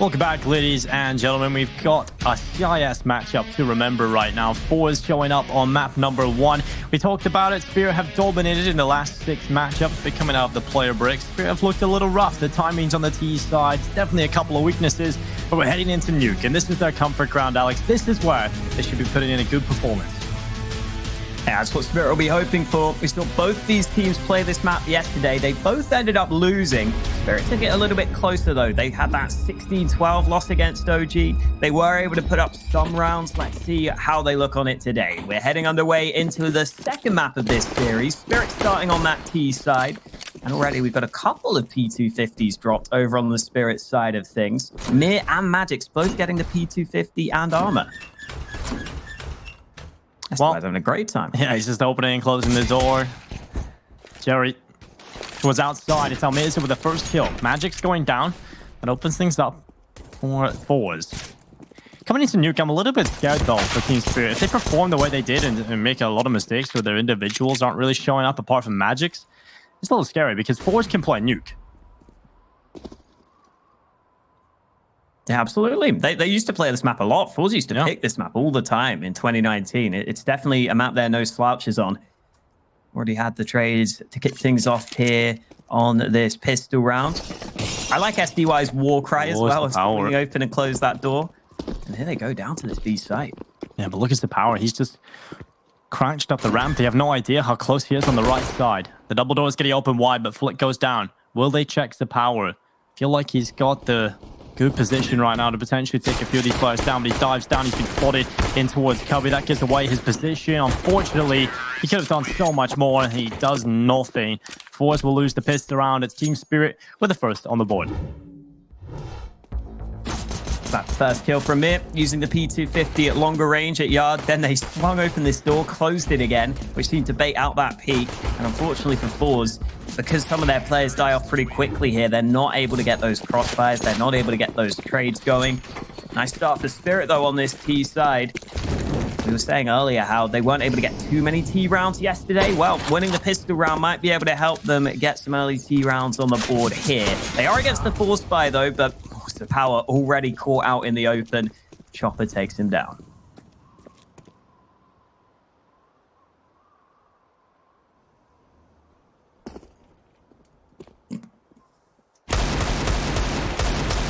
Welcome back, ladies and gentlemen. We've got a CIS matchup to remember right now. ForZe showing up on map number 1. We talked about it. Spirit have dominated in the last 6 matchups, but coming out of the player break, Spirit have looked a little rough. The timings on the T side, definitely a couple of weaknesses, but we're heading into Nuke, and this is their comfort ground, Alex. This is where they should be putting in a good performance. Yeah, that's what Spirit will be hoping for. We saw both these teams play this map yesterday. They both ended up losing. Spirit took it a little bit closer, though. They had that 16-12 loss against OG. They were able to put up some rounds. Let's see how they look on it today. We're heading underway into the second map of this series. Spirit starting on that T side. And already we've got a couple of P250s dropped over on the Spirit side of things. Mir and Magic's both getting the P250 and armor. Well, having a great time. Yeah, he's just opening and closing the door. Jerry was outside. It's Almirza with the first kill. Magic's going down. That opens things up for ForZe. Coming into Nuke, I'm a little bit scared, though, for Team Spirit. If they perform the way they did and make a lot of mistakes where their individuals aren't really showing up apart from Magic's, it's a little scary because ForZe can play Nuke. Yeah, absolutely. They used to play this map a lot. ForZe used to pick this map all the time in 2019. It's definitely a map there, no slouches on. Already had the trades to kick things off here on this pistol round. I like SDY's war cry as well. It's really open and close that door. And here they go down to this B site. Yeah, but look at the power. He's just crouched up the ramp. They have no idea how close he is on the right side. The double door is getting open wide, but Flick goes down. Will they check the power? Feel like he's got the good position right now to potentially take a few of these players down, but he dives down. He's been spotted in towards Cubby. That gives away his position. Unfortunately, he could have done so much more, and he does nothing. ForZe will lose the pistol round. It's Team Spirit with the first on the board. That first kill from Mir, using the P250 at longer range at yard. Then they swung open this door, closed it again, which seemed to bait out that peak. And unfortunately for ForZe, because some of their players die off pretty quickly here, they're not able to get those crossfires. They're not able to get those trades going. Nice start for Spirit, though, on this T side. We were saying earlier how they weren't able to get too many T rounds yesterday. Well, winning the pistol round might be able to help them get some early T rounds on the board here. They are against the force buy, though, but the power already caught out in the open. Chopper takes him down.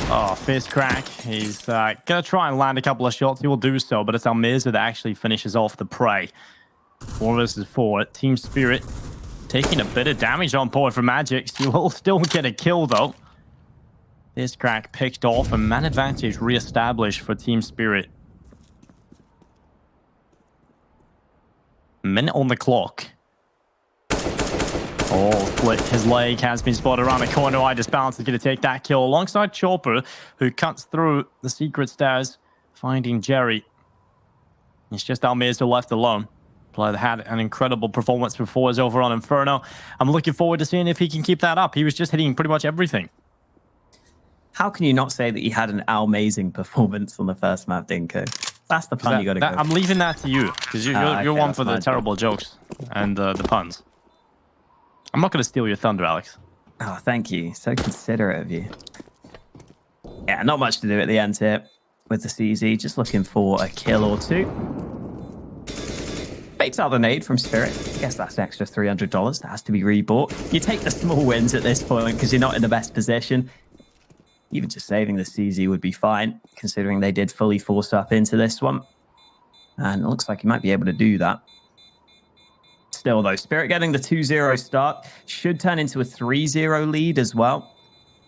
Oh, fist crack. He's going to try and land a couple of shots. He will do so, but it's Almirza that actually finishes off the prey. 4 versus 4. Team Spirit taking a bit of damage on board for Magic. He will still get a kill, though. This crack picked off, and man advantage re-established for Team Spirit. Minute on the clock. Oh, Flick, his leg has been spotted around the corner. Balance is going to take that kill alongside Chopper, who cuts through the secret stairs, finding Jerry. It's just Almirza left alone. Player had an incredible performance for ForZe over on Inferno. I'm looking forward to seeing if he can keep that up. He was just hitting pretty much everything. How can you not say that he had an amazing performance on the first map, Dinko? That's the pun you got to go. I'm leaving that to you, because you're one for the terrible jokes and the puns. I'm not going to steal your thunder, Alex. Oh, thank you. So considerate of you. Yeah, not much to do at the end here with the CZ. Just looking for a kill or two. Baits out the nade from Spirit. I guess that's an extra $300 that has to be rebought. You take the small wins at this point because you're not in the best position. Even just saving the CZ would be fine, considering they did fully force up into this one. And it looks like he might be able to do that. Still, though, Spirit getting the 2-0 start should turn into a 3-0 lead as well,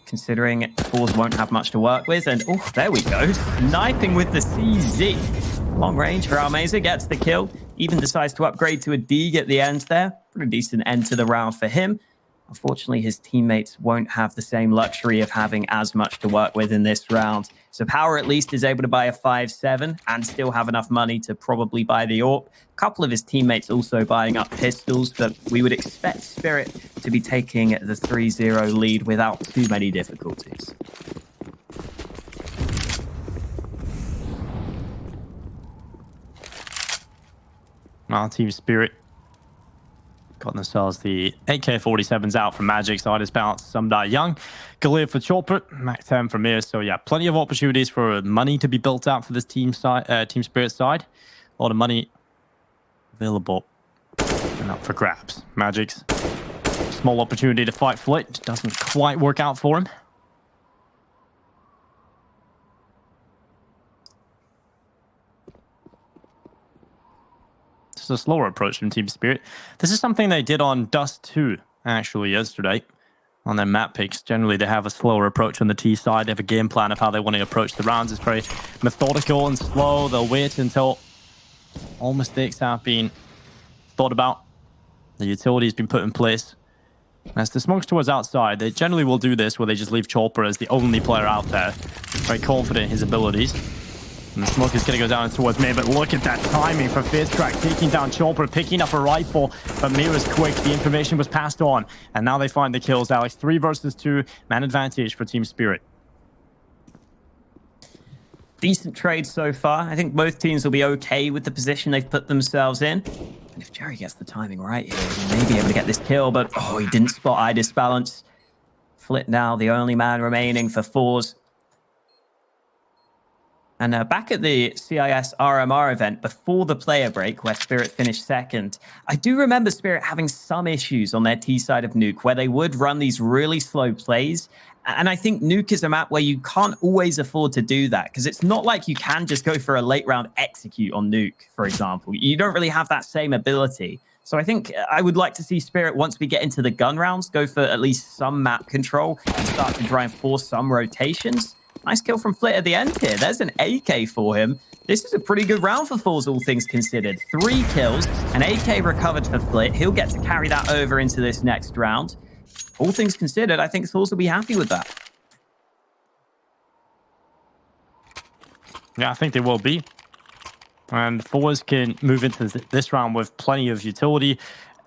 considering ForZe won't have much to work with. And, oh, there we go. Sniping with the CZ. Long range for Almirza, gets the kill. Even decides to upgrade to a Deeg at the end there. Pretty decent end to the round for him. Unfortunately, his teammates won't have the same luxury of having as much to work with in this round. So Power at least is able to buy a 5-7 and still have enough money to probably buy the AWP. A couple of his teammates also buying up pistols, but we would expect Spirit to be taking the 3-0 lead without too many difficulties. Team Spirit Got themselves the AK-47s out from Magic side. It's bounced some die young. Galil for Chopper, Mac 10 from here. So yeah, plenty of opportunities for money to be built out for this Team Spirit side. A lot of money available and up for grabs. Magic's small opportunity to fight Flit. Doesn't quite work out for him. A slower approach from Team Spirit. This is something they did on Dust 2 actually yesterday on their map picks. Generally they have a slower approach on the T side. They have a game plan of how they want to approach the rounds. It's very methodical and slow. They'll wait until all mistakes have been thought about. The utility has been put in place. As the smokes towards outside, they generally will do this where they just leave Chopper as the only player out there. Very confident in his abilities. And the smoke is going to go down towards Mir, but look at that timing for ForZe taking down Chopper, picking up a rifle, but Mir was quick. The information was passed on, and now they find the kills. Alex, 3 versus 2, man advantage for Team Spirit. Decent trade so far. I think both teams will be okay with the position they've put themselves in. And if Jerry gets the timing right here, he may be able to get this kill, but oh, he didn't spot eye disbalance. Flit now, the only man remaining for ForZe. And back at the CIS RMR event before the player break, where Spirit finished second, I do remember Spirit having some issues on their T side of Nuke, where they would run these really slow plays. And I think Nuke is a map where you can't always afford to do that, because it's not like you can just go for a late round execute on Nuke, for example. You don't really have that same ability. So I think I would like to see Spirit, once we get into the gun rounds, go for at least some map control and start to try and force some rotations. Nice kill from Flit at the end here. There's an AK for him. This is a pretty good round for ForZe, all things considered. 3 kills, an AK recovered for Flit. He'll get to carry that over into this next round. All things considered, I think ForZe will be happy with that. Yeah, I think they will be. And ForZe can move into this round with plenty of utility.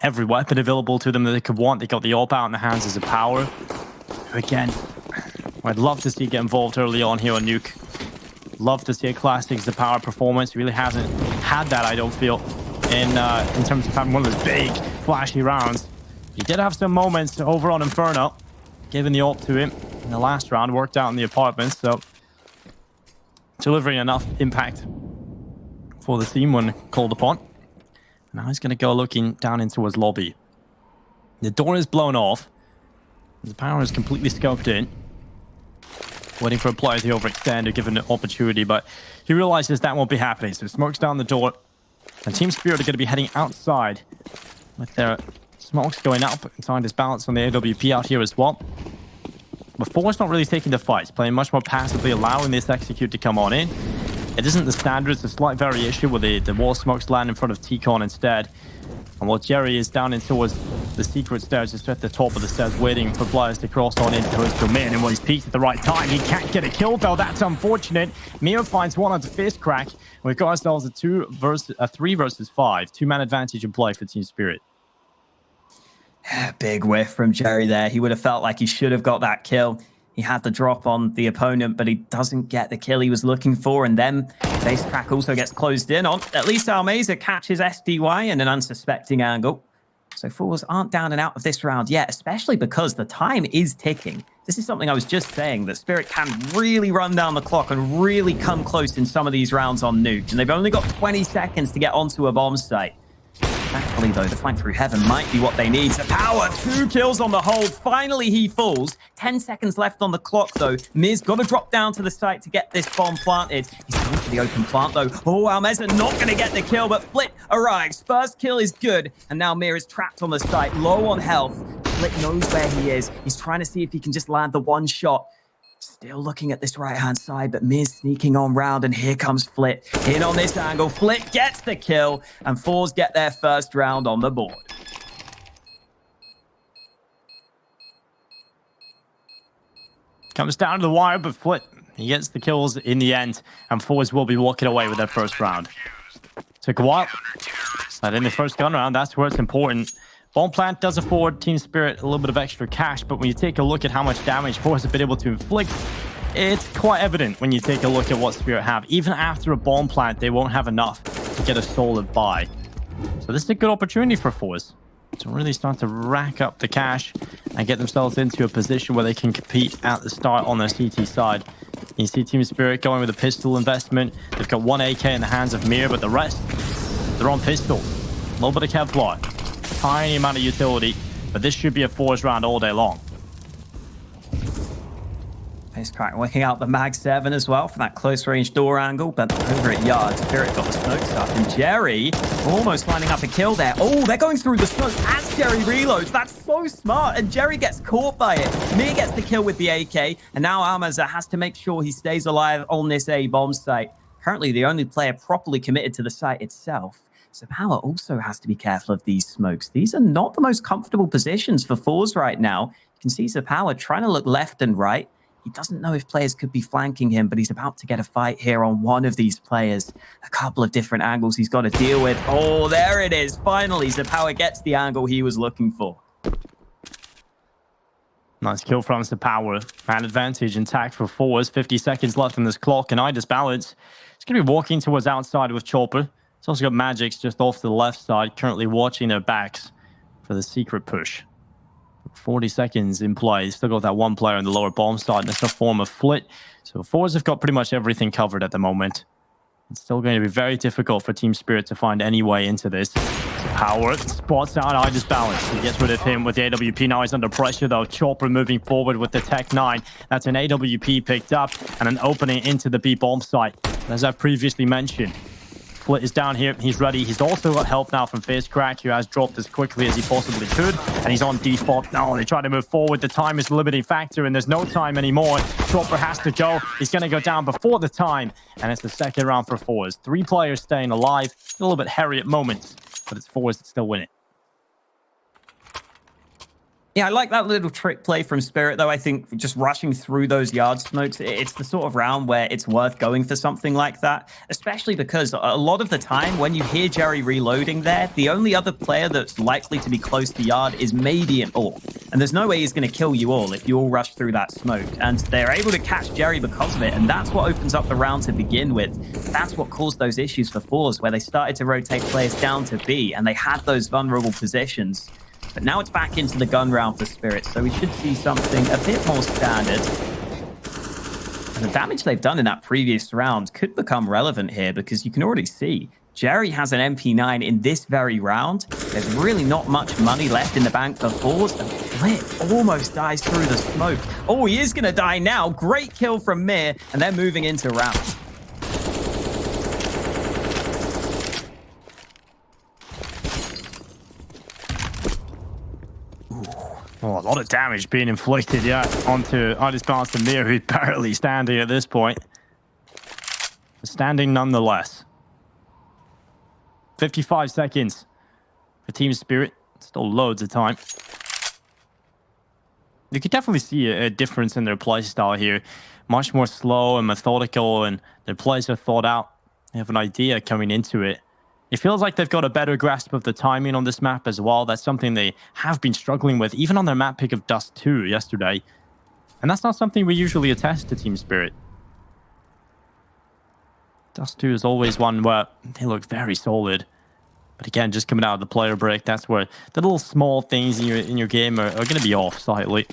Every weapon available to them that they could want. They got the AWP out in the hands as a power. Again, I'd love to see get involved early on here on Nuke. Love to see a classic as a power performance. Really hasn't had that, I don't feel, in terms of having one of those big, flashy rounds. He did have some moments over on Inferno, giving the AWP to him in the last round. Worked out in the apartments, so delivering enough impact for the team when called upon. Now he's going to go looking down into his lobby. The door is blown off. The power is completely scoped in. Waiting for a player to overextend or give him an opportunity, but he realizes that won't be happening. So smokes down the door. And Team Spirit are going to be heading outside with their smokes going up and trying to balance on the AWP out here as well. But ForZe not really taking the fights, playing much more passively, allowing this execute to come on in. It isn't the standard, it's a slight variation where the wall smokes land in front of T-Con instead. And while Jerry is down in towards the secret stairs, just at the top of the stairs, waiting for players to cross on into his domain. And while he's peaked at the right time, he can't get a kill, though. That's unfortunate. Mio finds one onto ForZe. We've got ourselves a 3 versus 5. 2-man advantage in play for Team Spirit. Big whiff from Jerry there. He would have felt like he should have got that kill. He had the drop on the opponent, but he doesn't get the kill he was looking for. And then ForZe also gets closed in on. At least Almeza catches SDY in an unsuspecting angle. So ForZe aren't down and out of this round yet, especially because the time is ticking. This is something I was just saying, that Spirit can really run down the clock and really come close in some of these rounds on Nuke. And they've only got 20 seconds to get onto a bomb site. Thankfully, though, the fight through heaven might be what they need. So power, 2 kills on the hold. Finally, he falls. 10 seconds left on the clock, though. Miz got to drop down to the site to get this bomb planted. He's going for the open plant, though. Oh, Almeza not going to get the kill, but Flit arrives. First kill is good. And now Mir is trapped on the site, low on health. Flit knows where he is. He's trying to see if he can just land the one shot. Still looking at this right-hand side, but Miz sneaking on round, and here comes Flit. In on this angle, Flit gets the kill, and ForZe get their first round on the board. Comes down to the wire, but Flit, he gets the kills in the end, and ForZe will be walking away with their first round. Took a while, but in the first gun round, that's where it's important. Bomb plant does afford Team Spirit a little bit of extra cash, but when you take a look at how much damage ForZe have been able to inflict, it's quite evident when you take a look at what Spirit have. Even after a bomb plant, they won't have enough to get a solid buy. So this is a good opportunity for ForZe. to really start to rack up the cash and get themselves into a position where they can compete at the start on their CT side. You see Team Spirit going with a pistol investment. They've got one AK in the hands of Mir, but the rest, they're on pistol. A little bit of Kevlar. Tiny amount of utility, but this should be a ForZe round all day long. FaceCrack working out the Mag 7 as well for that close-range door angle, but over at Yard, Spirit got the smoke stuff, and Jerry almost lining up a kill there. Oh, they're going through the smoke as Jerry reloads. That's so smart, and Jerry gets caught by it. Mir gets the kill with the AK, and now Amaza has to make sure he stays alive on this A-bomb site. Currently, the only player properly committed to the site itself. So Power also has to be careful of these smokes. These are not the most comfortable positions for ForZe right now. You can see Zapower trying to look left and right. He doesn't know if players could be flanking him, but he's about to get a fight here on one of these players. A couple of different angles he's got to deal with. Oh, there it is. Finally, Zapower gets the angle he was looking for. Nice kill from Zapower. Man advantage intact for ForZe. 50 seconds left on this clock, and Idis Balance. He's going to be walking towards outside with Chopper. He's also got Magix just off to the left side, currently watching their backs for the secret push. 40 seconds in play. Still got that one player on the lower bomb side, and it's a form of Flit. So ForZe have got pretty much everything covered at the moment. It's still going to be very difficult for Team Spirit to find any way into this. Power spots out Idis Balance. He gets rid of him with the AWP. Now he's under pressure though. Chopper moving forward with the Tech 9. That's an AWP picked up and an opening into the B bomb site. As I've previously mentioned, Flit is down here. He's ready. He's also got help now from FaceCrack, who has dropped as quickly as he possibly could. And he's on default. No, they try to move forward. The time is the limiting factor, and there's no time anymore. Chopper has to go. He's going to go down before the time. And it's the second round for ForZe. 3 players staying alive. A little bit hairy at moments, but it's ForZe that still win it. Yeah, I like that little trick play from Spirit, though. I think just rushing through those yard smokes, it's the sort of round where it's worth going for something like that, especially because a lot of the time when you hear Jerry reloading there, the only other player that's likely to be close to yard is maybe an AWP. And there's no way he's going to kill you all if you all rush through that smoke. And they're able to catch Jerry because of it, and that's what opens up the round to begin with. That's what caused those issues for ForZe, where they started to rotate players down to B, and they had those vulnerable positions. But now it's back into the gun round for Spirit, so we should see something a bit more standard. And the damage they've done in that previous round could become relevant here, because you can already see Jerry has an MP9 in this very round. There's really not much money left in the bank for ForZe, and Flit almost dies through the smoke. Oh, he is going to die now. Great kill from Mir, and they're moving into round. Oh, a lot of damage being inflicted, yeah, onto Idis Balance and Mir, who's barely standing at this point. Standing nonetheless. 55 seconds for Team Spirit. Still loads of time. You could definitely see a difference in their playstyle here. Much more slow and methodical, and their plays are thought out. They have an idea coming into it. It feels like they've got a better grasp of the timing on this map as well. That's something they have been struggling with, even on their map pick of Dust 2 yesterday. And that's not something we usually attest to Team Spirit. Dust 2 is always one where they look very solid. But again, just coming out of the player break, that's where the little small things in your game are going to be off slightly.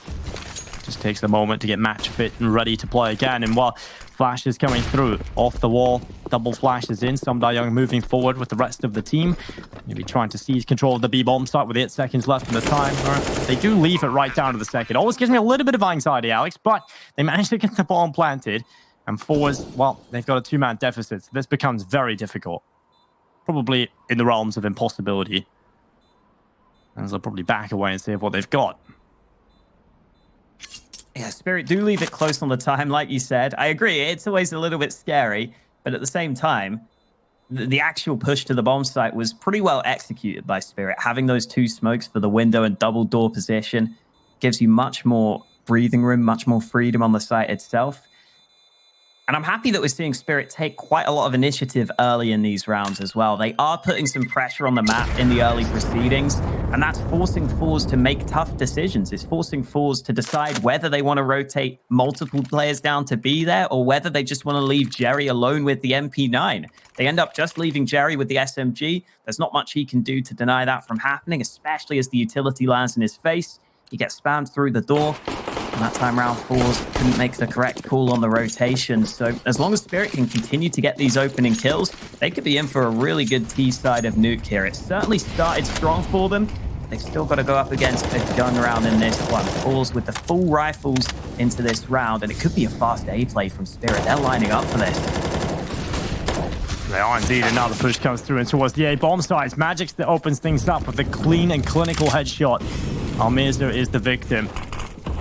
Just takes a moment to get match fit and ready to play again. And while Flash is coming through off the wall, double flashes in. Young moving forward with the rest of the team. Maybe trying to seize control of the B-bomb site with 8 seconds left in the time. They do leave it right down to the second. Always gives me a little bit of anxiety, Alex, but they managed to get the bomb planted. And ForZe, well, they've got a 2-man deficit. So this becomes very difficult. Probably in the realms of impossibility. And they'll probably back away and save what they've got. Yeah, Spirit do leave it close on the time, like you said. I agree, it's always a little bit scary, but at the same time, the actual push to the bomb site was pretty well executed by Spirit. Having those 2 smokes for the window and double door position gives you much more breathing room, much more freedom on the site itself. And I'm happy that we're seeing Spirit take quite a lot of initiative early in these rounds as well. They are putting some pressure on the map in the early proceedings. And that's forcing ForZe to make tough decisions. It's forcing ForZe to decide whether they want to rotate multiple players down to be there or whether they just want to leave Jerry alone with the MP9. They end up just leaving Jerry with the SMG. There's not much he can do to deny that from happening, especially as the utility lands in his face. He gets spammed through the door. And that time round, ForZe couldn't make the correct call on the rotation. So as long as Spirit can continue to get these opening kills, they could be in for a really good T side of Nuke here. It certainly started strong for them. They've still got to go up against a gun round in this one. ForZe with the full rifles into this round, and it could be a fast A play from Spirit. They're lining up for this. They are indeed, and now the push comes through and towards the A bomb site. Magix that opens things up with a clean and clinical headshot. Almirza is the victim.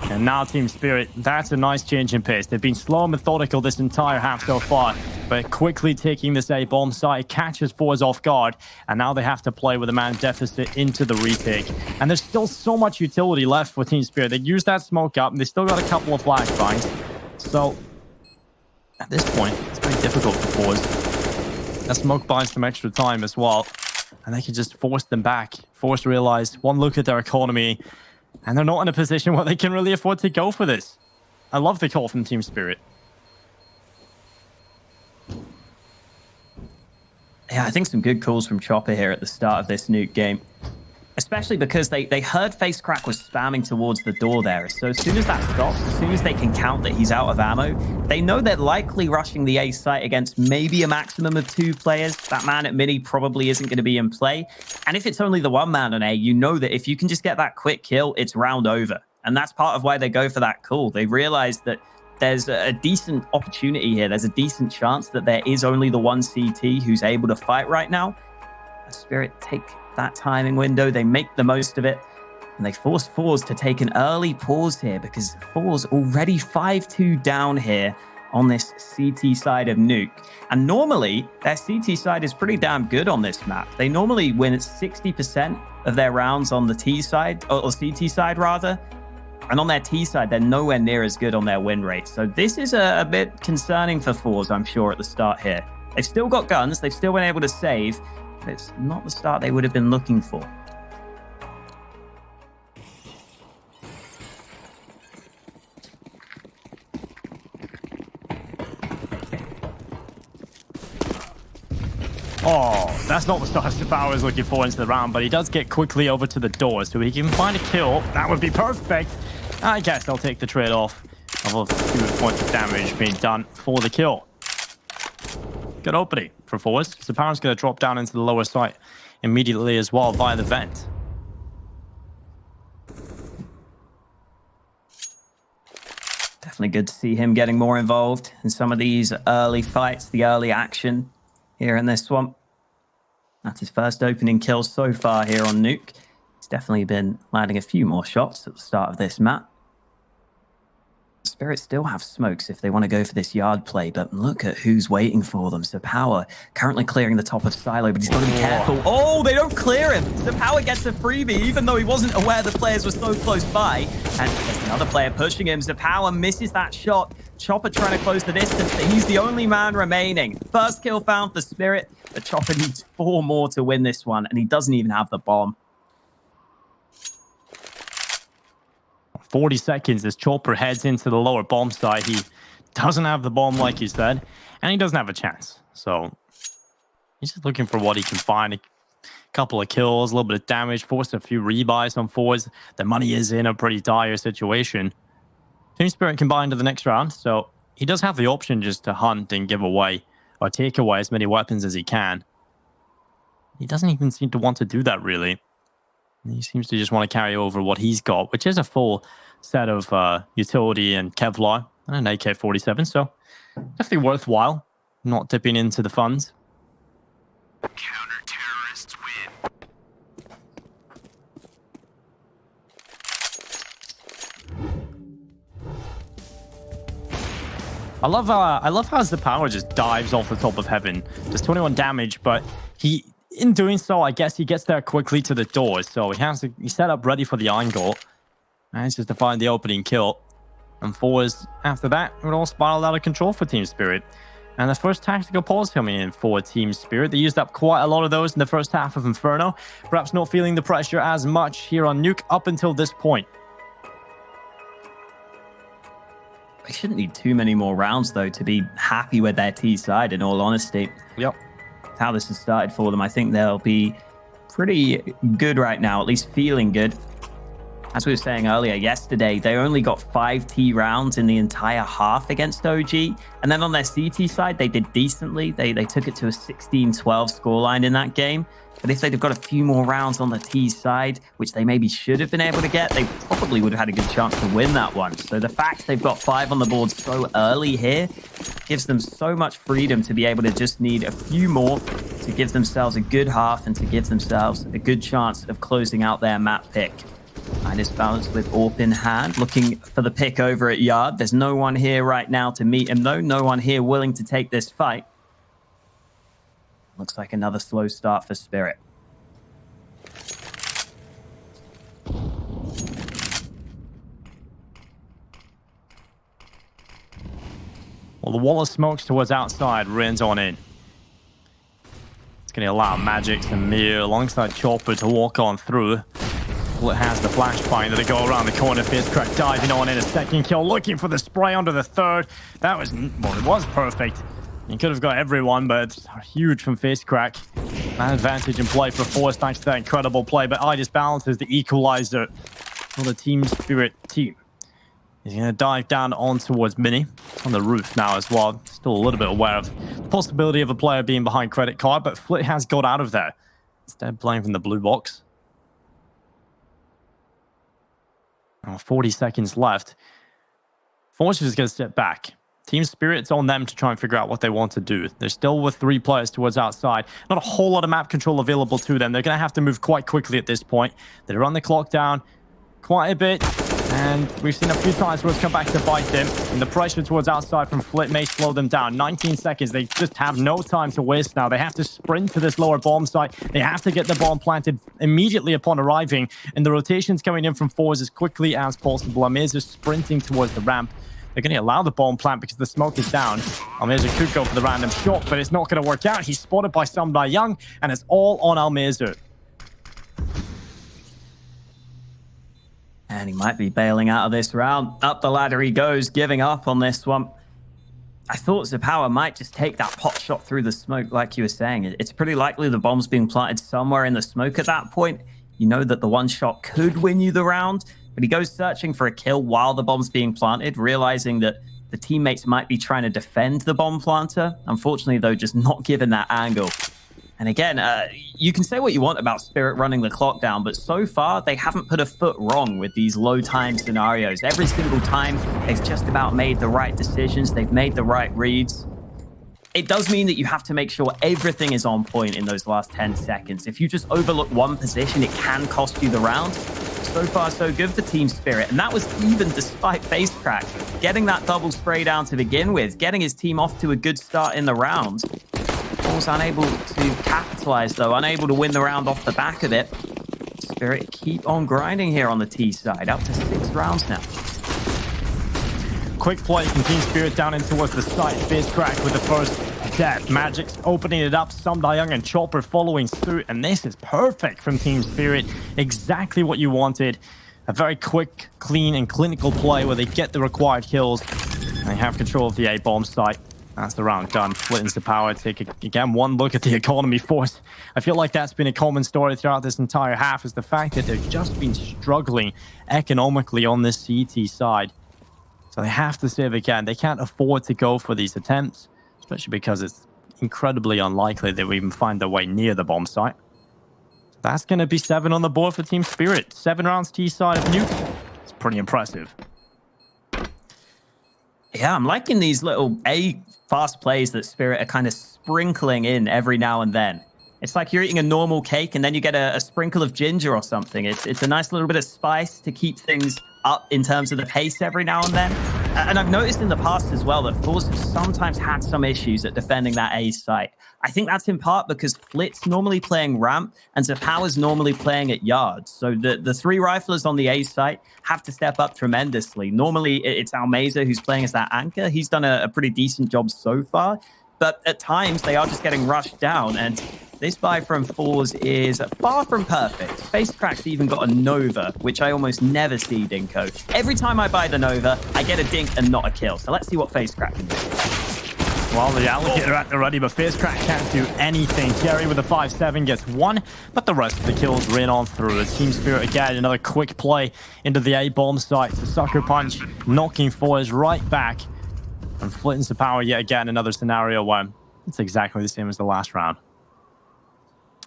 And now Team Spirit, that's a nice change in pace. They've been slow and methodical this entire half so far, but quickly taking this A bomb site catches ForZe off guard, and now they have to play with a man deficit into the retake. And there's still so much utility left for Team Spirit. They used that smoke up, and they still got a couple of flashbangs. So at this point, it's very difficult for ForZe. That smoke buys some extra time as well, and they can just force them back. ForZe realize one look at their economy, and they're not in a position where they can really afford to go for this. I love the call from Team Spirit. Yeah, I think some good calls from Chopper here at the start of this Nuke game. Especially because they heard FaceCrack was spamming towards the door there. So as soon as that stops, as soon as they can count that he's out of ammo, they know they're likely rushing the A site against maybe a maximum of 2 players. That man at mini probably isn't going to be in play. And if it's only the one man on A, you know that if you can just get that quick kill, it's round over. And that's part of why they go for that call. They realize that there's a decent opportunity here. There's a decent chance that there is only the one CT who's able to fight right now. Spirit take that timing window, they make the most of it, and they force ForZe to take an early pause here because ForZe already 5-2 down here on this CT side of Nuke. And normally, their CT side is pretty damn good on this map. They normally win 60% of their rounds on the T side, or CT side rather, and on their T side, they're nowhere near as good on their win rate. So this is a bit concerning for ForZe, I'm sure, at the start here. They've still got guns, they've still been able to save, but it's not the start they would have been looking for. Oh, that's not the start Sabao is looking for into the round, but he does get quickly over to the door, so he can find a kill. That would be perfect. I guess they'll take the trade-off of a few points of damage being done for the kill. Good opening for ForZe. Saparo's going to drop down into the lower site immediately as well via the vent. Definitely good to see him getting more involved in some of these early fights, the early action here in this swamp. That's his first opening kill so far here on Nuke. He's definitely been landing a few more shots at the start of this map. Spirit still have smokes if they want to go for this yard play, but look at who's waiting for them. So Power currently clearing the top of Silo, but he's got to be careful. Oh, they don't clear him. So Power gets a freebie, even though he wasn't aware the players were so close by. And there's another player pushing him. So Power misses that shot. Chopper trying to close the distance, but he's the only man remaining. First kill found for Spirit, but Chopper needs 4 more to win this one, and he doesn't even have the bomb. 40 seconds as Chopper heads into the lower bomb site. He doesn't have the bomb, like you said, and he doesn't have a chance. So he's just looking for what he can find. A couple of kills, a little bit of damage, forced a few rebuys on ForZe. The money is in a pretty dire situation. Team Spirit can buy into the next round, so he does have the option just to hunt and give away or take away as many weapons as he can. He doesn't even seem to want to do that, really. He seems to just want to carry over what he's got, which is a full set of utility and Kevlar and an AK-47, so definitely worthwhile not dipping into the funds. Counter-terrorists win. I love how Zapower just dives off the top of heaven. Does 21 damage, but in doing so, I guess he gets there quickly to the door, so he's set up ready for the angle. And it's just to find the opening kill. And ForZe, after that, it all spiraled out of control for Team Spirit. And the first tactical pause coming in for Team Spirit. They used up quite a lot of those in the first half of Inferno. Perhaps not feeling the pressure as much here on Nuke up until this point. They shouldn't need too many more rounds, though, to be happy with their T side, in all honesty. Yep. That's how this has started for them. I think they'll be pretty good right now, at least feeling good. As we were saying earlier, yesterday, they only got 5 T rounds in the entire half against OG. And then on their CT side, they did decently. They took it to a 16-12 scoreline in that game. But if they'd have got a few more rounds on the T side, which they maybe should have been able to get, they probably would have had a good chance to win that one. So the fact they've got 5 on the board so early here gives them so much freedom to be able to just need a few more to give themselves a good half and to give themselves a good chance of closing out their map pick. Minus balance with AWP in hand, looking for the pick over at Yard. There's no one here right now to meet him, though. No one here willing to take this fight. Looks like another slow start for Spirit. Well, the wall of smokes towards outside runs on in. It's going to allow Magix and Mir alongside Chopper to walk on through. Well, it has the flashbang to go around the corner. ForZe diving on in a second kill, looking for the spray onto the third. That was, well, it was perfect. He could have got everyone, but it's huge from ForZe. An advantage in play for ForZe thanks to that incredible play, but I just balances the equalizer for the Team Spirit team. He's going to dive down on towards Mini on the roof now as well. Still a little bit aware of the possibility of a player being behind credit card, but Flit has got out of there. Instead playing from the blue box. 40 seconds left. ForZe is going to step back. Team Spirit's on them to try and figure out what they want to do. They're still with 3 players towards outside. Not a whole lot of map control available to them. They're going to have to move quite quickly at this point. They run the clock down quite a bit. And we've seen a few times where it's come back to bite them. And the pressure towards outside from Flit may slow them down. 19 seconds. They just have no time to waste now. They have to sprint to this lower bomb site. They have to get the bomb planted immediately upon arriving. And the rotations coming in from ForZe as quickly as possible. Amir's just sprinting towards the ramp. They're going to allow the bomb plant because the smoke is down. Almirza could go for the random shot, but it's not going to work out. He's spotted by Samdai Young, and it's all on Almirza. And he might be bailing out of this round. Up the ladder he goes, giving up on this one. I thought Zapower might just take that pot shot through the smoke, like you were saying. It's pretty likely the bomb's being planted somewhere in the smoke at that point. You know that the one shot could win you the round, but he goes searching for a kill while the bomb's being planted, realizing that the teammates might be trying to defend the bomb planter. Unfortunately, though, just not given that angle. And again, you can say what you want about Spirit running the clock down, but so far, they haven't put a foot wrong with these low time scenarios. Every single time, they've just about made the right decisions. They've made the right reads. It does mean that you have to make sure everything is on point in those last 10 seconds. If you just overlook one position, it can cost you the round. So far, so good for Team Spirit. And that was even despite FaceCrack getting that double spray down to begin with, getting his team off to a good start in the round. Was unable to capitalize, though, unable to win the round off the back of it. Spirit keep on grinding here on the T side, up to 6 rounds now. Quick play from Team Spirit down in towards the site. ForZe with the first death. Magic's opening it up. Samdai Young and Chopper following suit. And this is perfect from Team Spirit. Exactly what you wanted. A very quick, clean, and clinical play where they get the required kills. And they have control of the A-bomb site. That's the round done. Splitting the power. Take again one look at the economy force. I feel like that's been a common story throughout this entire half, is the fact that they've just been struggling economically on this CT side. So they have to save again. They can't afford to go for these attempts, especially because it's incredibly unlikely they will even find their way near the bomb site. So that's going to be 7 on the board for Team Spirit. 7 rounds T side of Nuke. It's pretty impressive. Yeah, I'm liking these little fast plays that Spirit are kind of sprinkling in every now and then. It's like you're eating a normal cake and then you get a sprinkle of ginger or something. It's a nice little bit of spice to keep things up in terms of the pace every now and then. And I've noticed in the past as well that ForZe have sometimes had some issues at defending that A site. I think that's in part because Flit's normally playing ramp and Zapower's normally playing at yards. So the 3 riflers on the A site have to step up tremendously. Normally it's Almirza who's playing as that anchor. He's done a pretty decent job so far. but at times they are just getting rushed down. And this buy from ForZe is far from perfect. FaceCrack's even got a Nova, which I almost never see, Dinko. Every time I buy the Nova, I get a dink and not a kill. So let's see what FaceCrack can do. Well, the alligator at the ready, but FaceCrack can't do anything. Jerry with a 5-7 gets one, but the rest of the kills ran on through. The Team Spirit again, another quick play into the A-bomb site. The sucker punch knocking ForZe right back. And Flit into power yet again, another scenario where it's exactly the same as the last round.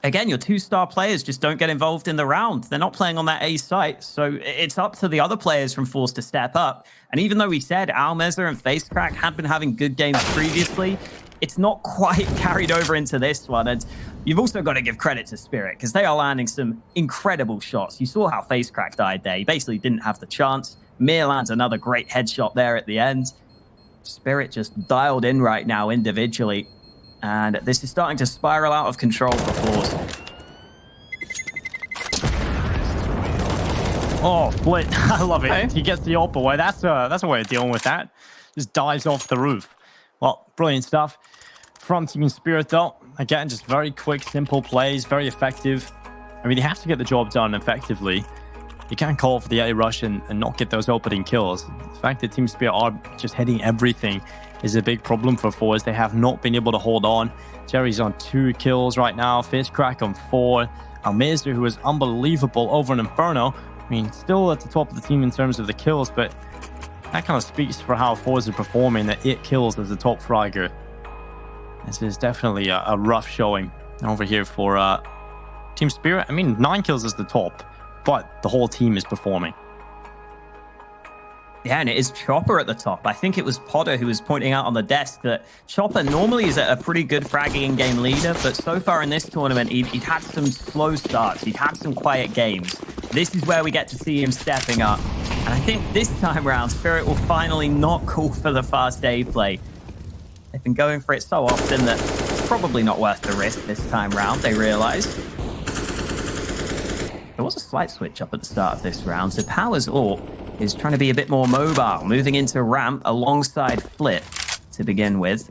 Again, your 2-star players just don't get involved in the round. They're not playing on that A site, so it's up to the other players from ForZe to step up. And even though we said Almeza and FaceCrack had been having good games previously, it's not quite carried over into this one. And you've also got to give credit to Spirit, because they are landing some incredible shots. You saw how FaceCrack died there. He basically didn't have the chance. Mir lands another great headshot there at the end. Spirit just dialed in right now individually. And this is starting to spiral out of control for ForZe. Oh, Flit. I love it. Okay. He gets the ult away. That's a way of dealing with that. Just dives off the roof. Well, brilliant stuff from Team Spirit, though. Again, just very quick, simple plays, very effective. I mean, they have to get the job done effectively. You can't call for the A rush and not get those opening kills. The fact that Team Spirit are just hitting everything is a big problem for ForZe. They have not been able to hold on. Jerry's on 2 kills right now. FaceCrack on 4. Almeza, who is unbelievable over in Inferno. I mean, still at the top of the team in terms of the kills, but that kind of speaks for how ForZe are performing, that 8 kills as the top fragger. This is definitely a rough showing over here for Team Spirit. I mean, 9 kills is the top, but the whole team is performing. Yeah, and it is Chopper at the top. I think it was Potter who was pointing out on the desk that Chopper normally is a pretty good fragging in-game leader, but so far in this tournament, he'd had some slow starts. He'd had some quiet games. This is where we get to see him stepping up. And I think this time around, Spirit will finally not call for the fast A play. They've been going for it so often that it's probably not worth the risk this time round, they realize. There was a slight switch up at the start of this round, so Power's ult is trying to be a bit more mobile, moving into ramp alongside Flit to begin with.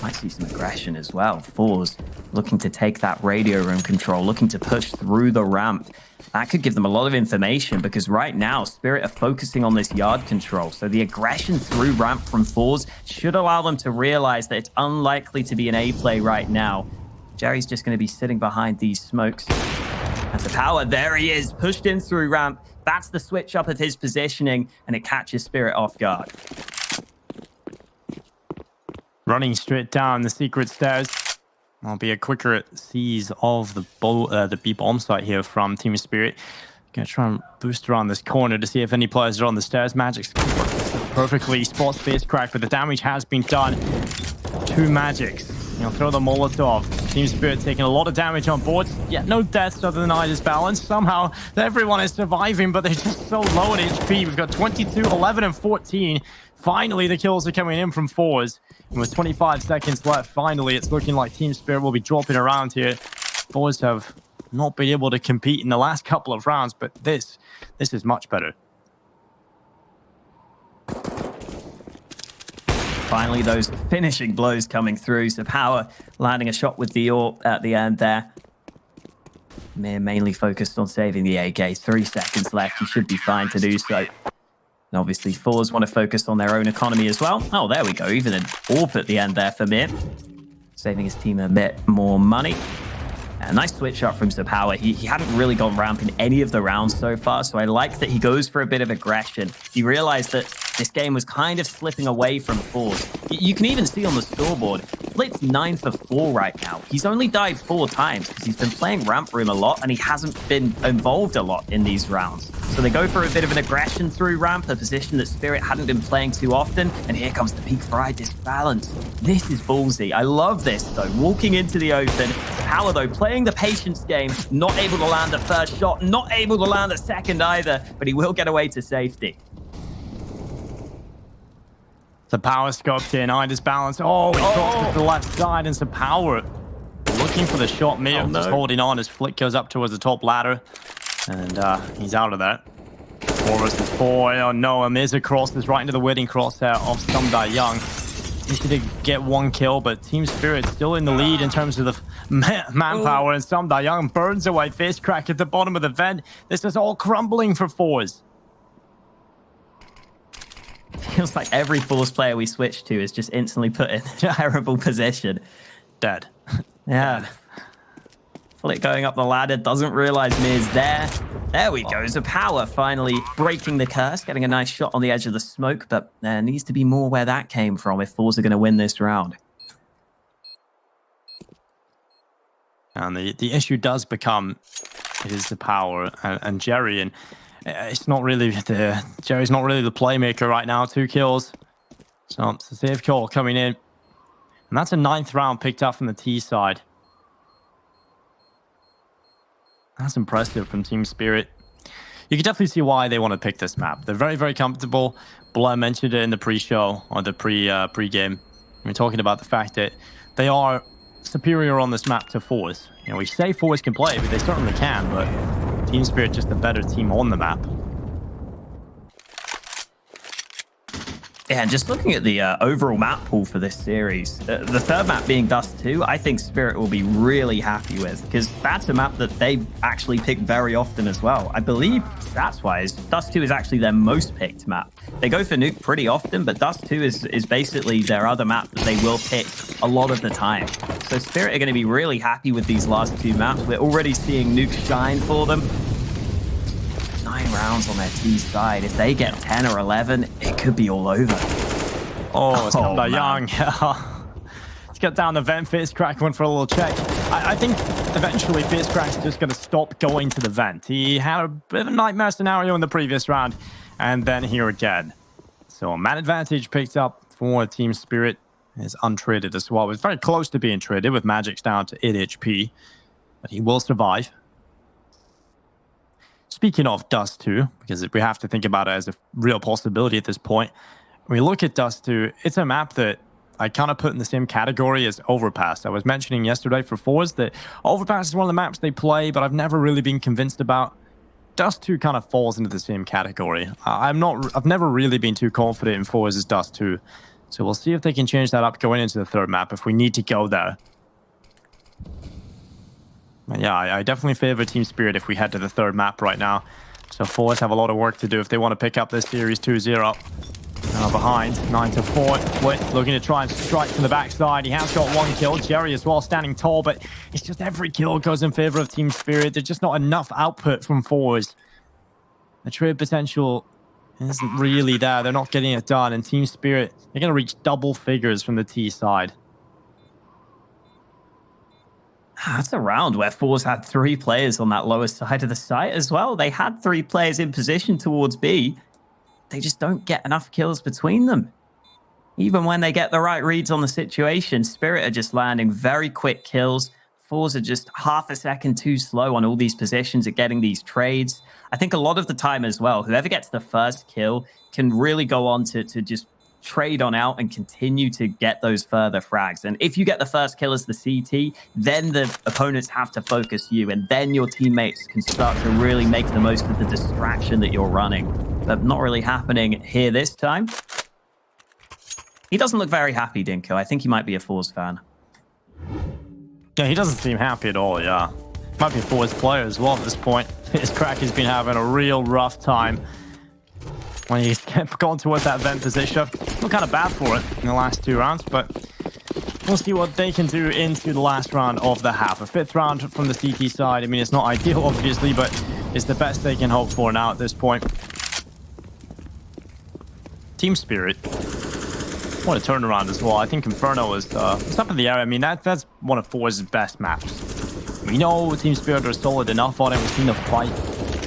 Might see some aggression as well. ForZe looking to take that radio room control, looking to push through the ramp. That could give them a lot of information, because right now Spirit are focusing on this yard control. So the aggression through ramp from ForZe should allow them to realize that it's unlikely to be an A play right now. Jerry's just going to be sitting behind these smokes. And the Power, there he is, pushed in through ramp. That's the switch up of his positioning, and it catches Spirit off guard. Running straight down the secret stairs. Will be a quicker seize of the B bomb site here from Team Spirit. Gonna try and boost around this corner to see if any players are on the stairs. Magic's perfectly spots FaceCrack, but the damage has been done. 2 Magics. He'll throw the Molotov. Team Spirit taking a lot of damage on board. Yet no deaths other than Ida's balance. Somehow everyone is surviving, but they're just so low in HP. We've got 22, 11, and 14. Finally, the kills are coming in from ForZe. And with 25 seconds left, finally, it's looking like Team Spirit will be dropping around here. ForZe have not been able to compete in the last couple of rounds, but this is much better. Finally, those finishing blows coming through. So Power landing a shot with the AWP at the end there. Mir mainly focused on saving the AK. 3 seconds left. He should be fine to do so. And obviously, ForZe want to focus on their own economy as well. Oh, there we go. Even an AWP at the end there for Mir. Saving his team a bit more money. A nice switch up from Power. He hadn't really gone ramp in any of the rounds so far, so I like that he goes for a bit of aggression. He realized that this game was kind of slipping away from ForZe. You can even see on the scoreboard, Flit's 9 for 4 right now. He's only died 4 times because he's been playing ramp room a lot and he hasn't been involved a lot in these rounds. So they go for a bit of an aggression through ramp, a position that Spirit hadn't been playing too often, and here comes the peak fried disbalance. This is ballsy. I love this, though. Walking into the open, Power, though, playing the patience game, not able to land the first shot, not able to land the second either, but he will get away to safety. The Power scoped in, Ida's balance. Oh, he drops to the left side, and Power looking for the shot. Mir just holding on as Flick goes up towards the top ladder, and he's out of that. 4 versus 4. Oh no, Amiza crosses right into the waiting crosshair of Young. He did get one kill, but Team Spirit still in the lead in terms of the manpower. And Sam Young burns away Fist Crack at the bottom of the vent. This is all crumbling for ForZe. Feels like every ForZe player we switch to is just instantly put in a terrible position. Dead. Yeah. Flick going up the ladder, doesn't realize Mir's there. There we go. Power finally breaking the curse, getting a nice shot on the edge of the smoke, but there needs to be more where that came from if ForZe are going to win this round. And the issue does become, it is the power and Jerry, and it's not really Jerry's not really the playmaker right now. 2 kills. So it's a safe call coming in. And that's a 9th round picked up from the T side. That's impressive from Team Spirit. You can definitely see why they want to pick this map. They're very, very comfortable. Blair mentioned it in the pre-show or the pre-game. We're talking about the fact that they are superior on this map to ForZe. You know, we say ForZe can play, but they certainly can. But Team Spirit just the better team on the map. Yeah, and just looking at the overall map pool for this series, the third map being Dust 2, I think Spirit will be really happy with, because that's a map that they actually pick very often as well. I believe stats-wise, Dust 2 is actually their most picked map. They go for Nuke pretty often, but Dust 2 is basically their other map that they will pick a lot of the time. So Spirit are going to be really happy with these last 2 maps. We're already seeing Nuke shine for them. 9 rounds on their T side. If they get 10 or 11, it could be all over. Oh, it's Sam Young. Let's get down the vent. Fist Crack went for a little check. I think eventually Fist Crack's just going to stop going to the vent. He had a bit of a nightmare scenario in the previous round, and then here again. So a man advantage picked up for Team Spirit. Is untraded as well. It was very close to being traded with Magic's down to 8 HP, but he will survive. Speaking of Dust 2, because we have to think about it as a real possibility at this point, when we look at Dust 2, it's a map that I kind of put in the same category as Overpass. I was mentioning yesterday for ForZe that Overpass is one of the maps they play, but I've never really been convinced about. Dust 2 kind of falls into the same category. I've never really been too confident in ForZe's Dust 2, so we'll see if they can change that up going into the third map if we need to go there. Yeah, I definitely favor Team Spirit if we head to the third map right now. So ForZe have a lot of work to do if they want to pick up this series 2-0. Now behind, 9-4. Flick looking to try and strike from the backside. He has got 1 kill. Jerry as well standing tall, but it's just every kill goes in favor of Team Spirit. There's just not enough output from ForZe. The trade potential isn't really there. They're not getting it done. And Team Spirit, they're going to reach double figures from the T side. That's a round where ForZe had 3 players on that lower side of the site as well. They had 3 players in position towards B. They just don't get enough kills between them. Even when they get the right reads on the situation, Spirit are just landing very quick kills. ForZe are just half a second too slow on all these positions at getting these trades. I think a lot of the time as well, whoever gets the first kill can really go on to just trade on out and continue to get those further frags. And if you get the first kill as the CT, then the opponents have to focus you, and then your teammates can start to really make the most of the distraction that you're running. But not really happening here this time. He doesn't look very happy, Dinko. I think he might be a ForZe fan. Yeah, he doesn't seem happy at all, yeah. Might be a ForZe player as well at this point. His Crack has been having a real rough time when he's gone towards that vent position. Look kind of bad for it in the last 2 rounds, but we'll see what they can do into the last round of the half. A 5th round from the CT side. I mean, it's not ideal, obviously, but it's the best they can hope for now at this point. Team Spirit. What a turnaround as well. I think Inferno is up in the air. I mean, that's one of ForZe's best maps. We know Team Spirit are solid enough on it. We've seen the fight.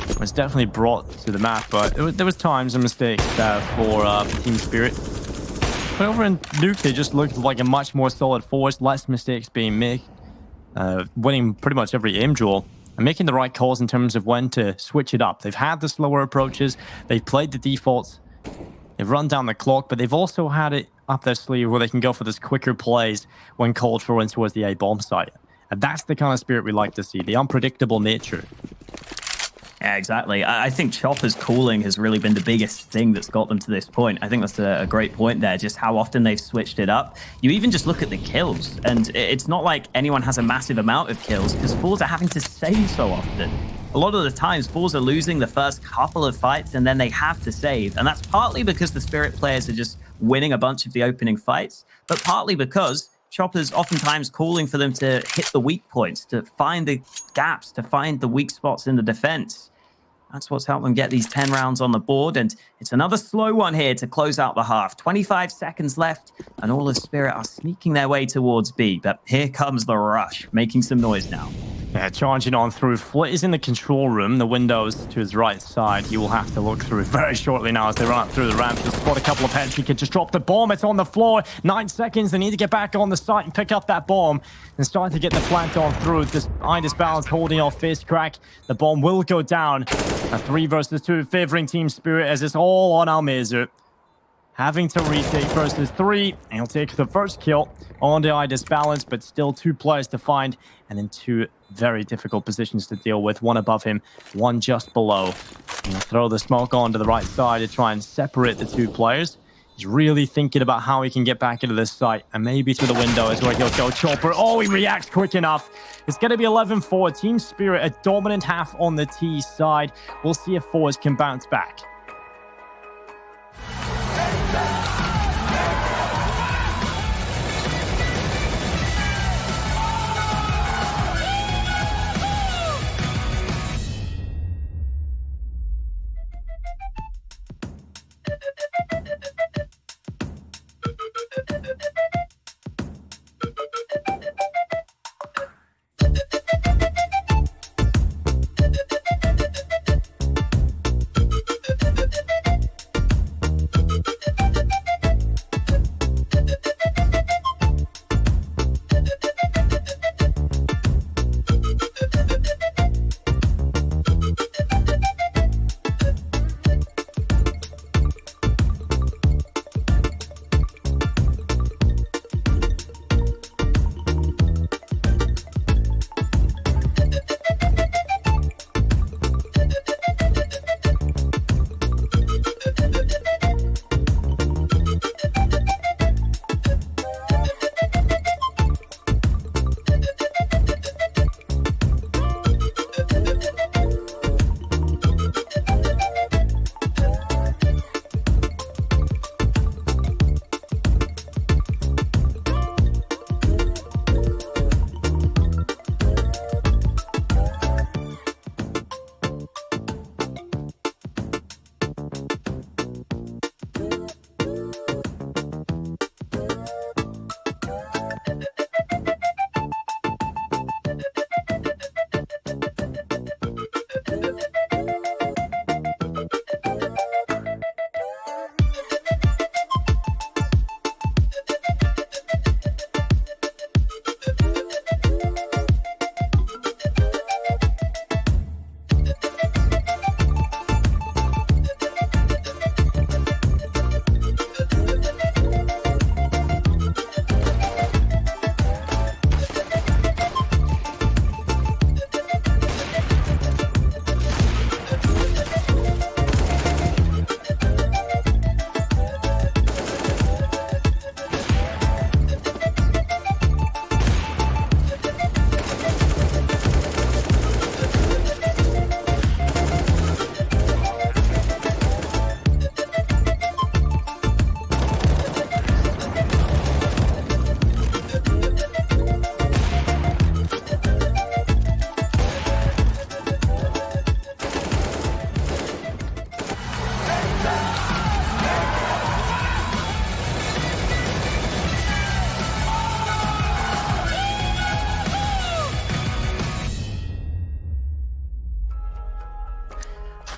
It was definitely brought to the map, but there was times and mistakes there for Team Spirit. But over in Nuke, they just looked like a much more solid ForZe, less mistakes being made, winning pretty much every aim duel, and making the right calls in terms of when to switch it up. They've had the slower approaches, they've played the defaults, they've run down the clock, but they've also had it up their sleeve where they can go for those quicker plays when called for in towards the A bomb site. And that's the kind of Spirit we like to see, the unpredictable nature. Yeah, exactly. I think Chopper's calling has really been the biggest thing that's got them to this point. I think that's a great point there, just how often they've switched it up. You even just look at the kills, and it's not like anyone has a massive amount of kills because ForZe are having to save so often. A lot of the times, ForZe are losing the first couple of fights, and then they have to save. And that's partly because the Spirit players are just winning a bunch of the opening fights, but partly because Chopper's oftentimes calling for them to hit the weak points, to find the gaps, to find the weak spots in the defense. That's what's helped them get these 10 rounds on the board, and it's another slow one here to close out the half. 25 seconds left, and all of Spirit are sneaking their way towards B, but here comes the rush, making some noise now. Yeah, charging on through. Flit is in the control room, the windows to his right side. He will have to look through very shortly now as they run up through the ramp. He'll spot a couple of heads. He could just drop the bomb. It's on the floor. 9 seconds. They need to get back on the site and pick up that bomb and start to get the plant on through. This Idis Balance holding off Fist Crack. The bomb will go down. A 3 versus 2 favoring Team Spirit as it's all on Almeza. Having to retake versus 3. And he'll take the first kill on the Idis Balance, but still 2 players to find and in 2 very difficult positions to deal with. 1 above him, 1 just below. And he'll throw the smoke onto the right side to try and separate the 2 players. He's really thinking about how he can get back into this site, and maybe through the window is where he'll go. Chopper, oh, he reacts quick enough. It's going to be 11-4. Team Spirit, a dominant half on the T side. We'll see if ForZe can bounce back.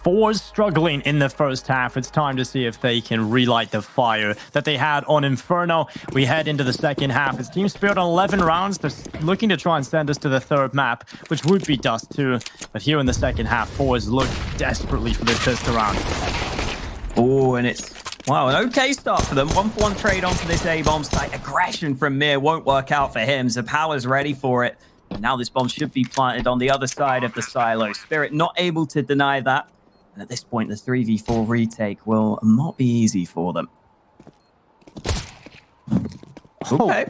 ForZe struggling in the first half. It's time to see if they can relight the fire that they had on Inferno. We head into the second half. It's Team Spirit on 11 rounds. They're looking to try and send us to the third map, which would be Dust 2. But here in the second half, ForZe look desperately for this pistol round. Oh, and it's, wow, an okay start for them. 1-for-1 trade onto this A-bomb site. Aggression from Mir won't work out for him. Zapower's ready for it. Now this bomb should be planted on the other side of the silo. Spirit not able to deny that. And at this point, the 3v4 retake will not be easy for them. Okay.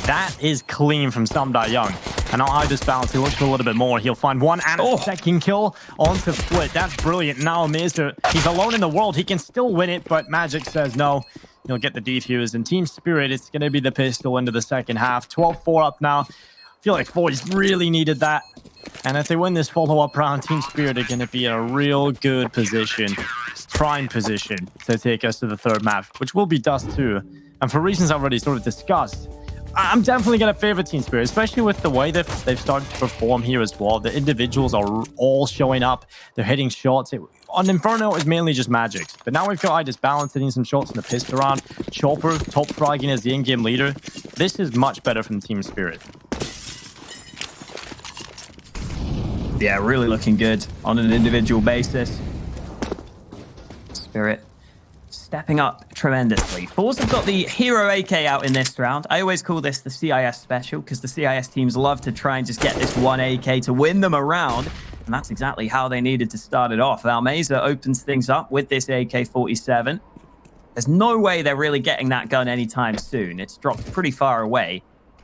That is clean from Samdai Young. And now I just balance. He looks for a little bit more. He'll find one and a second kill onto Flit. That's brilliant. Now Amazur, he's alone in the world. He can still win it, but Magic says no. He'll get the defuse. And Team Spirit, it's going to be the pistol into the second half. 12-4 up now. I feel like ForZe really needed that. And if they win this follow-up round, Team Spirit are going to be in a real good position, prime position, to take us to the third map, which will be Dust 2. And for reasons I've already sort of discussed, I'm definitely going to favor Team Spirit, especially with the way that they've started to perform here as well. The individuals are all showing up. They're hitting shots. On Inferno, it's mainly just Magic. But now we've got Idis Balance hitting some shots in the pistol round. Chopper, top fragging as the in-game leader. This is much better from Team Spirit. Yeah, really looking good on an individual basis. Spirit stepping up tremendously. ForZe have got the hero AK out in this round. I always call this the CIS special because the CIS teams love to try and just get this one AK to win them around. And that's exactly how they needed to start it off. Almeza opens things up with this AK-47. There's no way they're really getting that gun anytime soon. It's dropped pretty far away.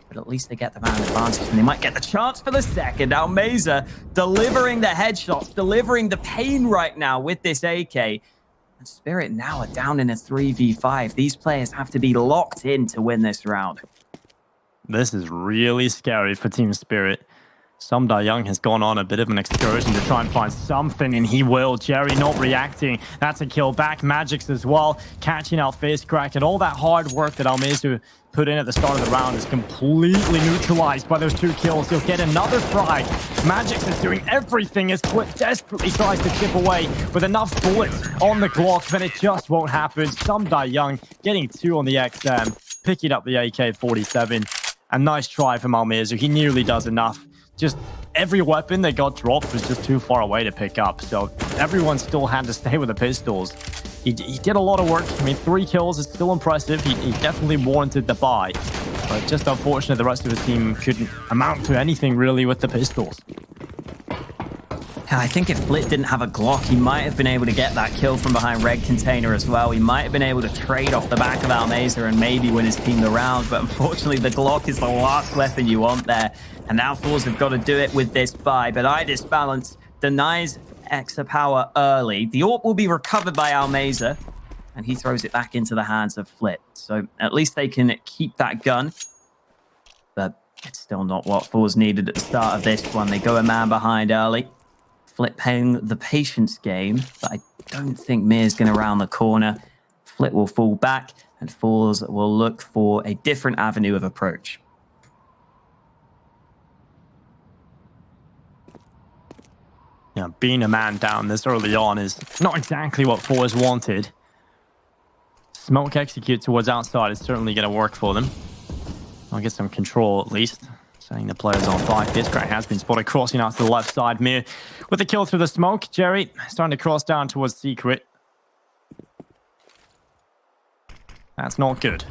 But at least they get the man advantage, and they might get the chance for the second. Almeza delivering the headshots, delivering the pain right now with this AK. And Spirit now are down in a 3v5. These players have to be locked in to win this round. This is really scary for Team Spirit. Samdai Young has gone on a bit of an excursion to try and find something, and he will. Jerry not reacting. That's a kill back. Magic's as well, catching out Face Crack, and all that hard work that Almeza put in at the start of the round is completely neutralized by those 2 kills. He'll get another frag. Magic's is doing everything as Flit desperately tries to chip away with enough bullets on the Glock, but it just won't happen. Samdai Young getting 2 on the XM, picking up the AK-47. A nice try from Almeza. He nearly does enough. Just every weapon that got dropped was just too far away to pick up. So everyone still had to stay with the pistols. He did a lot of work. I mean, 3 kills is still impressive. He definitely warranted the buy. But just unfortunate the rest of his team couldn't amount to anything really with the pistols. I think if Flit didn't have a Glock, he might have been able to get that kill from behind Red Container as well. He might have been able to trade off the back of Almeza and maybe win his team the round. But unfortunately, the Glock is the last weapon you want there. And now ForZe have got to do it with this buy. But Idis Balance denies extra power early. The AWP will be recovered by Almeza, and he throws it back into the hands of Flit. So at least they can keep that gun. But it's still not what ForZe needed at the start of this one. They go a man behind early. Flit playing the patience game, but I don't think Mir's going to round the corner. Flit will fall back, and ForZe will look for a different avenue of approach. Yeah, being a man down this early on is not exactly what ForZe wanted. Smoke execute towards outside is certainly going to work for them. I'll get some control at least. Setting the players on 5. This crack has been spotted crossing out to the left side. Mir with a kill through the smoke. Jerry starting to cross down towards Secret. That's not good.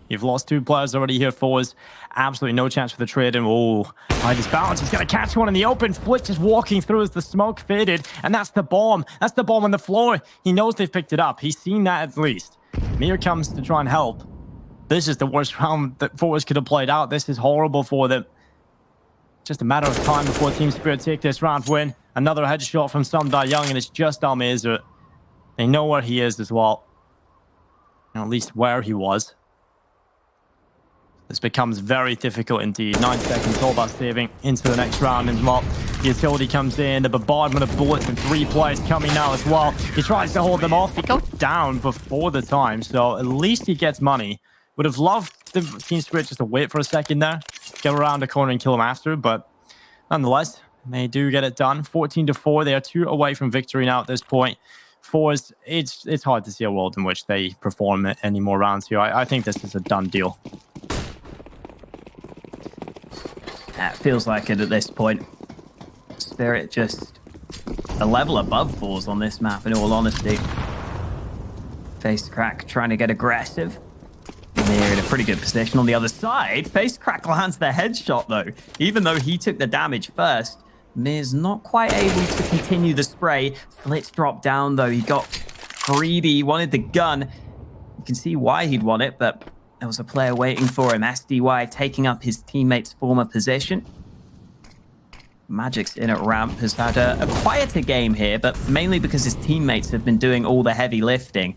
You've lost 2 players already here, ForZe. Absolutely no chance for the trade. And Idis Balance is going to catch one in the open. Flit just walking through as the smoke faded. And that's the bomb. That's the bomb on the floor. He knows they've picked it up. He's seen that at least. Mir comes to try and help. This is the worst round that ForZe could have played out. This is horrible for them. Just a matter of time before Team Spirit take this round win. Another headshot from Samdai Young, and it's just Almeza. They know where he is as well. Or at least where he was. This becomes very difficult indeed. 9 seconds, all about saving into the next round. And well, the utility comes in, the bombardment of bullets, and 3 players coming now as well. He tries to hold them off. He goes down before the time, so at least he gets money. Would have loved the Team Spirit just to wait for a second there, get around the corner and kill him after, but nonetheless, they do get it done. 14-4, they are 2 away from victory now at this point. ForZe, it's hard to see a world in which they perform any more rounds here. I think this is a done deal. It feels like it at this point. Spirit just a level above ForZe on this map, in all honesty. Face Crack trying to get aggressive. Mir Spirit in a pretty good position on the other side. FaceCrack lands their headshot, though. Even though he took the damage first, Mir's not quite able to continue the spray. Flitz dropped down, though. He got greedy. He wanted the gun. You can see why he'd want it, but there was a player waiting for him. SDY taking up his teammate's former position. Magic's in at ramp has had a quieter game here, but mainly because his teammates have been doing all the heavy lifting.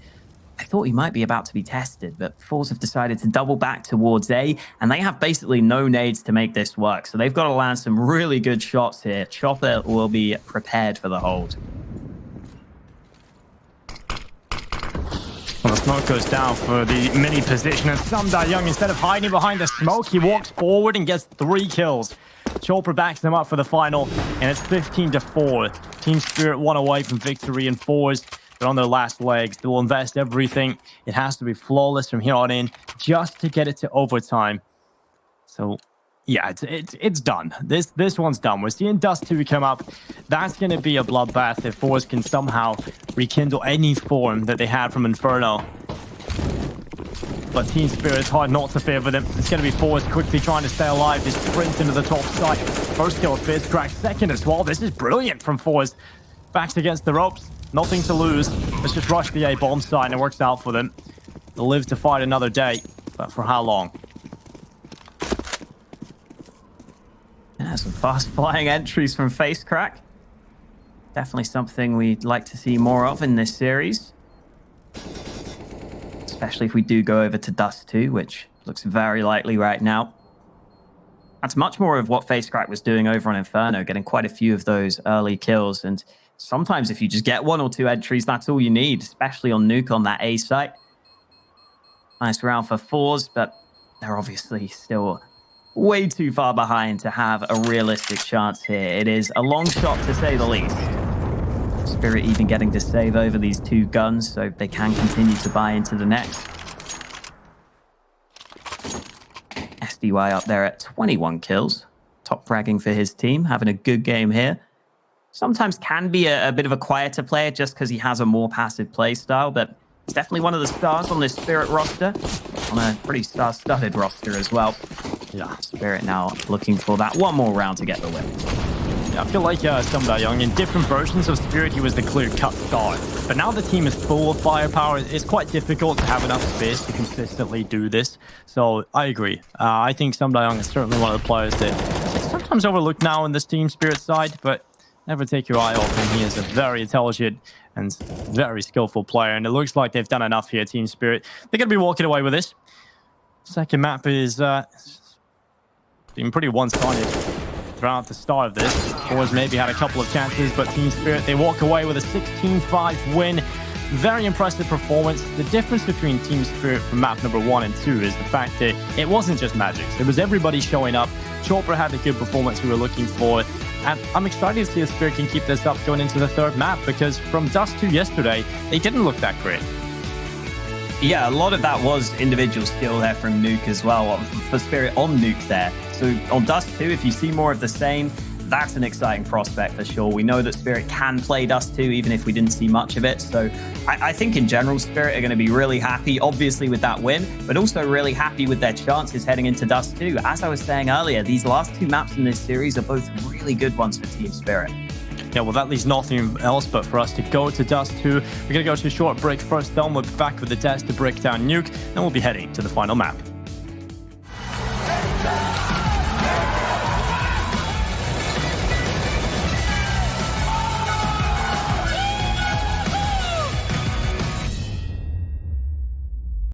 I thought he might be about to be tested, but ForZe have decided to double back towards A, and they have basically no nades to make this work. So they've got to land some really good shots here. Chopper will be prepared for the hold. Well, the smoke goes down for the mini position, and Young, instead of hiding behind the smoke, he walks forward and gets 3 kills. Chopper backs them up for the final, and it's 15-4. Team Spirit 1 away from victory, and ForZe, they're on their last legs. They will invest everything. It has to be flawless from here on in just to get it to overtime. So, yeah, it's done. This one's done. We're seeing Dust 2 come up. That's going to be a bloodbath if ForZe can somehow rekindle any form that they had from Inferno. But Team Spirit, it's hard not to favor them. It's going to be ForZe quickly trying to stay alive. Just sprint into the top side. First kill, FaceCrack. Second as well. This is brilliant from ForZe. Backs against the ropes. Nothing to lose. Let's just rush the A bomb site, and it works out for them. They'll live to fight another day. But for how long? Yeah, some fast-flying entries from FaceCrack. Definitely something we'd like to see more of in this series. Especially if we do go over to Dust 2, which looks very likely right now. That's much more of what FaceCrack was doing over on Inferno, getting quite a few of those early kills. And sometimes if you just get 1 or 2 entries, that's all you need, especially on Nuke on that A site. Nice round for ForZe, but they're obviously still way too far behind to have a realistic chance here. It is a long shot, to say the least. Spirit even getting to save over these 2 guns, so they can continue to buy into the next. SDY up there at 21 kills. Top fragging for his team, having a good game here. Sometimes can be a bit of a quieter player just because he has a more passive play style, but he's definitely one of the stars on this Spirit roster. On a pretty star-studded roster as well. Yeah, Spirit now looking for that one more round to get the win. Yeah, I feel like Young, in different versions of Spirit, he was the clear-cut star. But now the team is full of firepower. It's quite difficult to have enough space to consistently do this. So I agree. I think Young is certainly one of the players that is sometimes overlooked now in this Team Spirit side, but never take your eye off him. He is a very intelligent and very skillful player, and it looks like they've done enough here, Team Spirit. They're going to be walking away with this. Second map is been pretty one-sided throughout the start of this. ForZe maybe had a couple of chances, but Team Spirit, they walk away with a 16-5 win. Very impressive performance. The difference between Team Spirit from map number 1 and 2 is the fact that it wasn't just Magic. It was everybody showing up. Chopper had the good performance we were looking for. And I'm excited to see if Spirit can keep this up going into the 3rd map, because from Dust 2 yesterday, they didn't look that great. Yeah, a lot of that was individual skill there from Nuke as well, for Spirit on Nuke there. So on Dust 2, if you see more of the same, that's an exciting prospect for sure. We know that Spirit can play Dust 2, even if we didn't see much of it. So I think in general, Spirit are going to be really happy, obviously, with that win, but also really happy with their chances heading into Dust 2. As I was saying earlier, these last 2 maps in this series are both really good ones for Team Spirit. Yeah, well, that leaves nothing else but for us to go to Dust 2. We're going to go to a short break first, then we'll be back with the test to break down Nuke, and we'll be heading to the final map.